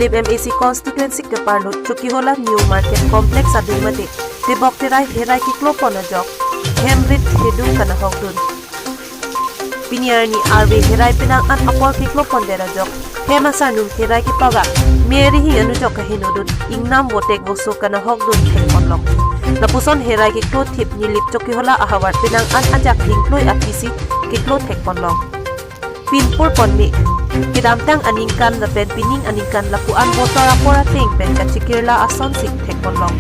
Nilip MAC constituency ke Parnut Chukihola New Market Complex adung mate tibok tirai herai kiklo ponajok Hemrit hedung kana hogdun Pinier ni RV herai pinang an apol kiklo pondera jok Hema sanung herai ki paga Meri hi anu jok ka hinudun ingnam botek boso kana hogdun thekponlok Napuson herai kiklo tip nilip Chukihola ahawar pinang an ajak hingkloi apisi kiklo thekponlok Pinpur ponmi Kidamtang aningkan na pen pining aningkan lapuan motor apora ting pen kachikirla ason sik thekponlok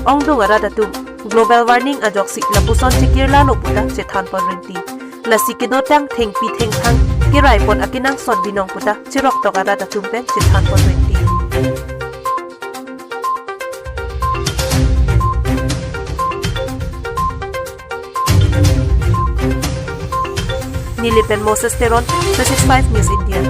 Ong do gara datum global warming ajok si lapuson chikirla loputa chethan pon renti lasi kidotang thengpi thengthang kirai pon akinang son binong puta chirok to gara datum pen chethan pon renti Nilipen Moses Teron 365 News India